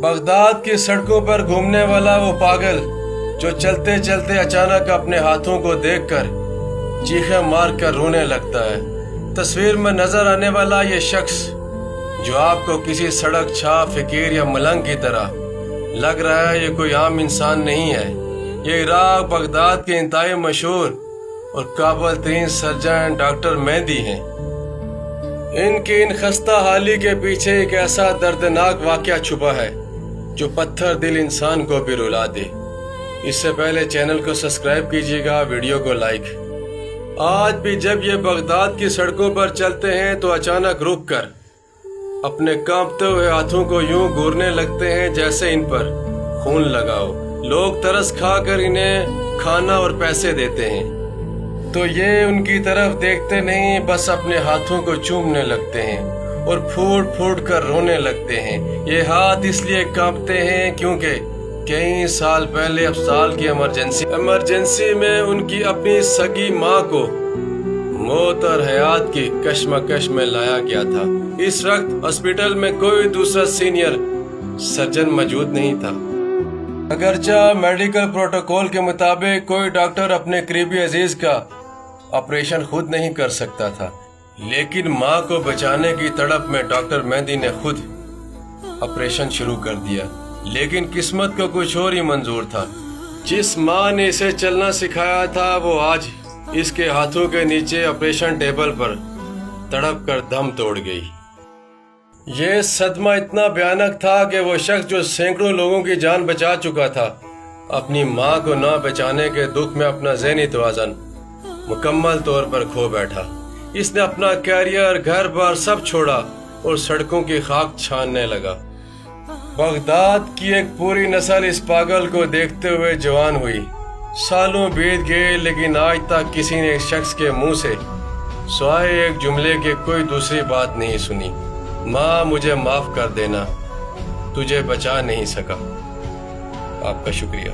Baghdad की सड़कों पर घूमने वाला वो पागल जो चलते चलते अचानक अपने हाथों को देखकर चीखें मार कर रोने लगता है। तस्वीर में नजर आने वाला ये शख्स जो आपको किसी सड़क छाप फकीर या मलंग की तरह लग रहा है, ये कोई आम इंसान नहीं है। ये इराक बगदाद के इंतहाई मशहूर और काबिल तरीन सर्जन डॉक्टर मेहदी हैं। इनकी इन खस्ता हाली के पीछे एक ऐसा दर्दनाक वाकया छुपा है जो पत्थर दिल इंसान को भी रुला दे। इससे पहले चैनल को सब्सक्राइब कीजिएगा, वीडियो को लाइक। आज भी जब ये बगदाद की सड़कों पर चलते हैं तो अचानक रुक कर अपने कांपते हुए हाथों को यूं घूरने लगते हैं जैसे इन पर खून लगा हो। लोग तरस खा कर इन्हें खाना और पैसे देते हैं तो ये उनकी तरफ देखते नहीं, बस अपने हाथों को चूमने लगते हैं और फूट फूट कर रोने लगते हैं। ये हाथ इसलिए कांपते हैं क्योंकि कई साल पहले अस्पताल की इमरजेंसी में उनकी अपनी सगी माँ को मौत और हयात की कश्मकश में लाया गया था। इस वक्त हॉस्पिटल में कोई दूसरा सीनियर सर्जन मौजूद नहीं था। अगरचा मेडिकल प्रोटोकॉल के मुताबिक कोई डॉक्टर अपने करीबी अजीज का ऑपरेशन खुद नहीं कर सकता था, लेकिन माँ को बचाने की तड़प में डॉक्टर मेहदी ने खुद ऑपरेशन शुरू कर दिया। लेकिन किस्मत को कुछ और ही मंजूर था। जिस माँ ने इसे चलना सिखाया था वो आज इसके हाथों के नीचे ऑपरेशन टेबल पर तड़प कर दम तोड़ गई। ये सदमा इतना भयानक था कि वो शख्स जो सैकड़ों लोगों की जान बचा चुका था, अपनी माँ को ना बचाने के दुख में अपना ज़हनी तवाज़ुन मुकम्मल तौर पर खो बैठा। इसने अपना कैरियर, घर बार सब छोड़ा और सड़कों की खाक छानने लगा। बगदाद की एक पूरी नस्ल इस पागल को देखते हुए जवान हुई। सालों बीत गए लेकिन आज तक किसी ने इस शख्स के मुंह से सिवाय एक जुमले के कोई दूसरी बात नहीं सुनी। माँ मुझे माफ कर देना, तुझे बचा नहीं सका। आपका शुक्रिया।